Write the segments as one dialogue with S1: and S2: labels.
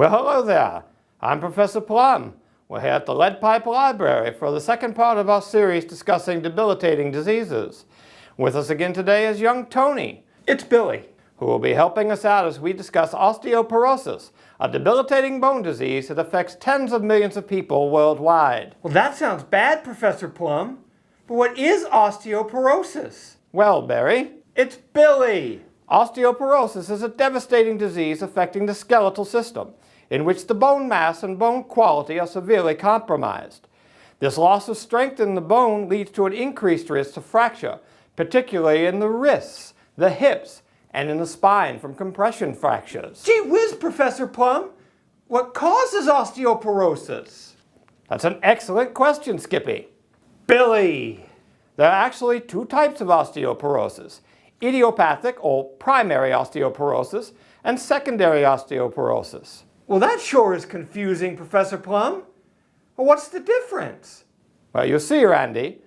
S1: Well, hello there. I'm Professor Plum. We're here at the Lead Pipe Library for the second part of our series discussing debilitating diseases. With us again today is young Tony.
S2: It's Billy,
S1: who will be helping us out as we discuss osteoporosis, a debilitating bone disease that affects tens of millions of people worldwide.
S2: Well, that sounds bad, Professor Plum. But what is osteoporosis?
S1: Well, Barry,
S2: it's Billy.
S1: Osteoporosis is a devastating disease affecting the skeletal system, in which the bone mass and bone quality are severely compromised. This loss of strength in the bone leads to an increased risk of fracture, particularly in the wrists, the hips, and in the spine from compression fractures.
S2: Gee whiz, Professor Plum. What causes osteoporosis?
S1: That's an excellent question, Skippy.
S2: Billy.
S1: There are actually two types of osteoporosis: idiopathic or primary osteoporosis and secondary osteoporosis.
S2: Well, that sure is confusing, Professor Plum. Well, what's the difference?
S1: Well, you see, Randy,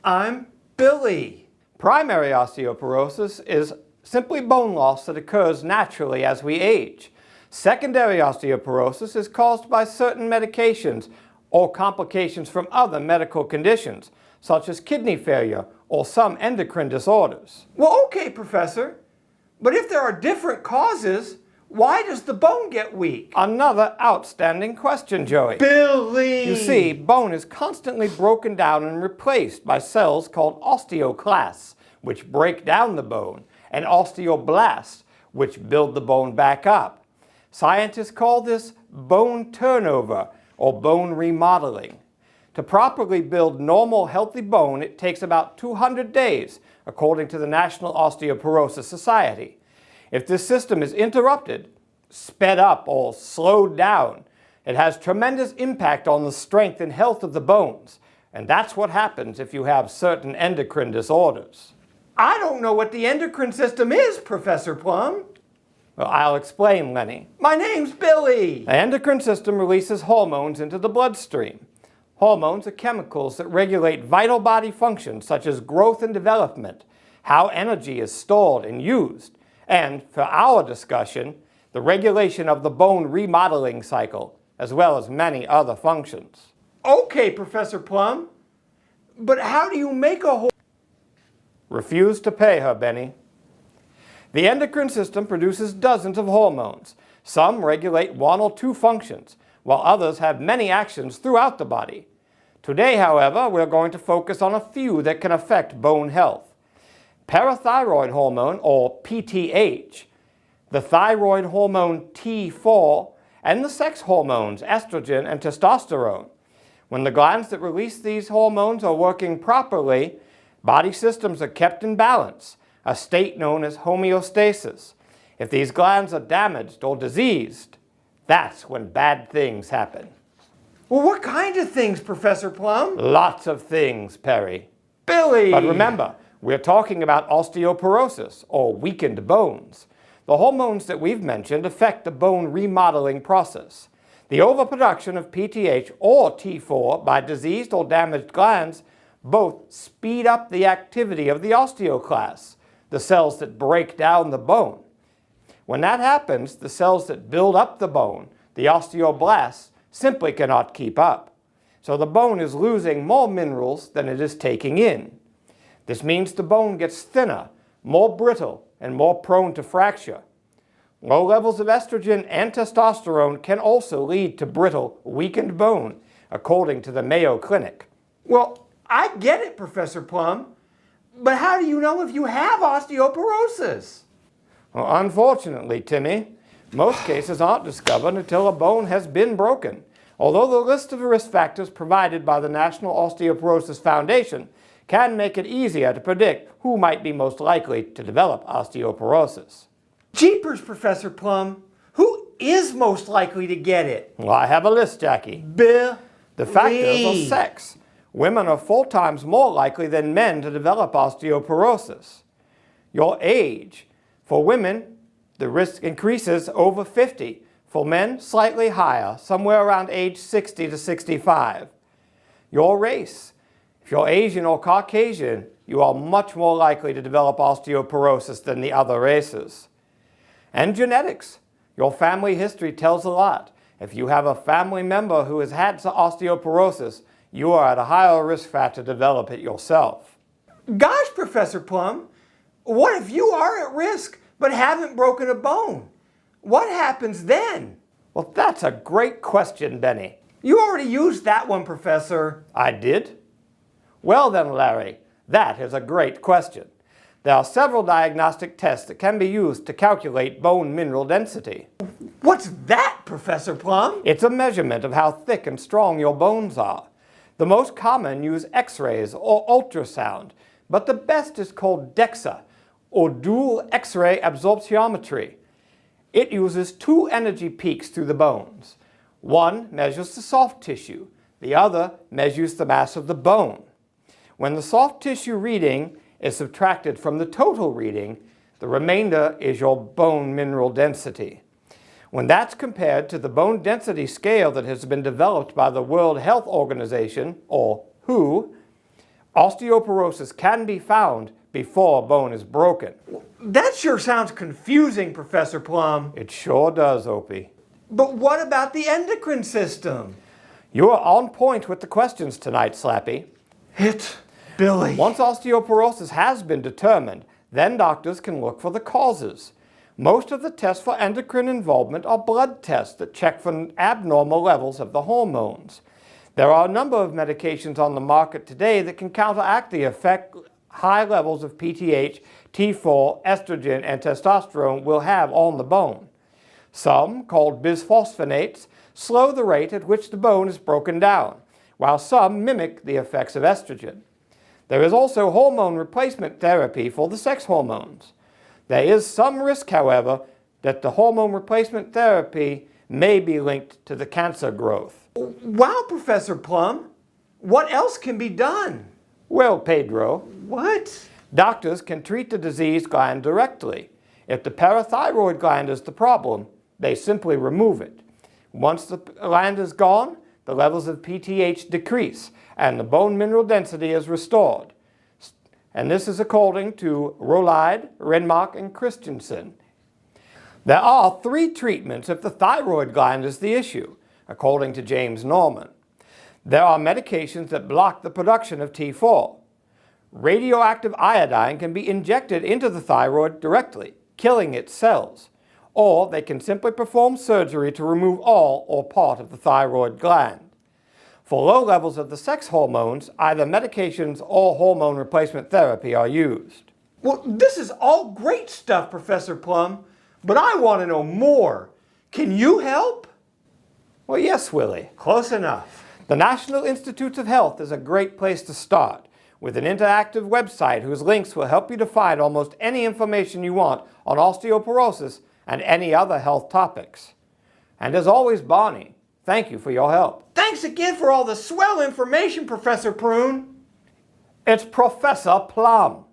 S2: I'm Billy.
S1: Primary osteoporosis is simply bone loss that occurs naturally as we age. Secondary osteoporosis is caused by certain medications or complications from other medical conditions, such as kidney failure or some endocrine disorders.
S2: Well, okay, Professor. But if there are different causes, why does the bone get weak?
S1: Another outstanding question, Joey.
S2: Billy!
S1: You see, bone is constantly broken down and replaced by cells called osteoclasts, which break down the bone, and osteoblasts, which build the bone back up. Scientists call this bone turnover or bone remodeling. To properly build normal, healthy bone, it takes about 200 days, according to the National Osteoporosis Society. If this system is interrupted, sped up, or slowed down, it has tremendous impact on the strength and health of the bones. And that's what happens if you have certain endocrine disorders.
S2: I don't know what the endocrine system is, Professor Plum.
S1: Well, I'll explain, Lenny.
S2: My name's Billy.
S1: The endocrine system releases hormones into the bloodstream. Hormones are chemicals that regulate vital body functions such as growth and development, how energy is stored and used, and, for our discussion, the regulation of the bone remodeling cycle, as well as many other functions.
S2: Okay, Professor Plum, but how do you make a
S1: Refuse to pay her, Benny. The endocrine system produces dozens of hormones. Some regulate one or two functions, while others have many actions throughout the body. Today, however, we're going to focus on a few that can affect bone health. Parathyroid hormone, or PTH, the thyroid hormone T4, and the sex hormones estrogen and testosterone. When the glands that release these hormones are working properly, body systems are kept in balance, a state known as homeostasis. If these glands are damaged or diseased, that's when bad things happen.
S2: Well, what kind of things, Professor Plum?
S1: Lots of things, Perry.
S2: Billy!
S1: But remember, we're talking about osteoporosis, or weakened bones. The hormones that we've mentioned affect the bone remodeling process. The overproduction of PTH or T4 by diseased or damaged glands both speed up the activity of the osteoclasts, the cells that break down the bone. When that happens, the cells that build up the bone, the osteoblasts, simply cannot keep up. So the bone is losing more minerals than it is taking in. This means the bone gets thinner, more brittle, and more prone to fracture. Low levels of estrogen and testosterone can also lead to brittle, weakened bone, according to the Mayo Clinic.
S2: Well, I get it, Professor Plum, but how do you know if you have osteoporosis?
S1: Well, unfortunately, Timmy, most cases aren't discovered until a bone has been broken. Although the list of risk factors provided by the National Osteoporosis Foundation can make it easier to predict who might be most likely to develop osteoporosis.
S2: Jeepers, Professor Plum, who is most likely to get it?
S1: Well, I have a list, Jackie.
S2: Billy.
S1: The factors are sex. Women are 4 times more likely than men to develop osteoporosis. Your age. For women, the risk increases over 50. For men, slightly higher, somewhere around age 60 to 65. Your race. If you're Asian or Caucasian, you are much more likely to develop osteoporosis than the other races. And genetics. Your family history tells a lot. If you have a family member who has had osteoporosis, you are at a higher risk factor to develop it yourself.
S2: Gosh, Professor Plum, what if you are at risk but haven't broken a bone? What happens then?
S1: Well, that's a great question, Benny.
S2: You already used that one, Professor.
S1: I did? Well then, Larry, that is a great question. There are several diagnostic tests that can be used to calculate bone mineral density.
S2: What's that, Professor Plum?
S1: It's a measurement of how thick and strong your bones are. The most common use X-rays or ultrasound, but the best is called DEXA, or dual X-ray absorptiometry. It uses two energy peaks through the bones. One measures the soft tissue, the other measures the mass of the bone. When the soft tissue reading is subtracted from the total reading, the remainder is your bone mineral density. When that's compared to the bone density scale that has been developed by the World Health Organization, or WHO, osteoporosis can be found before a bone is broken.
S2: That sure sounds confusing, Professor Plum.
S1: It sure does, Opie.
S2: But what about the endocrine system?
S1: You are on point with the questions tonight, Slappy.
S2: It's Billy.
S1: Once osteoporosis has been determined, then doctors can look for the causes. Most of the tests for endocrine involvement are blood tests that check for abnormal levels of the hormones. There are a number of medications on the market today that can counteract the effect high levels of PTH, T4, estrogen, and testosterone will have on the bone. Some, called bisphosphonates, slow the rate at which the bone is broken down, while some mimic the effects of estrogen. There is also hormone replacement therapy for the sex hormones. There is some risk, however, that the hormone replacement therapy may be linked to the cancer growth.
S2: Wow, Professor Plum. What else can be done?
S1: Well, Pedro,
S2: What?
S1: doctors can treat the diseased gland directly. If the parathyroid gland is the problem, they simply remove it. Once the gland is gone, the levels of PTH decrease and the bone mineral density is restored. And this is according to Rolide, Renmark, and Christensen. There are 3 treatments if the thyroid gland is the issue, according to James Norman. There are medications that block the production of T4. Radioactive iodine can be injected into the thyroid directly, killing its cells. Or they can simply perform surgery to remove all or part of the thyroid gland. For low levels of the sex hormones, either medications or hormone replacement therapy are used.
S2: Well, this is all great stuff, Professor Plum, but I want to know more. Can you help?
S1: Well, yes, Willie.
S2: Close enough.
S1: The National Institutes of Health is a great place to start, with an interactive website whose links will help you to find almost any information you want on osteoporosis and any other health topics. And as always, Barney, thank you for your help.
S2: Thanks again for all the swell information, Professor Prune.
S1: It's Professor Plum.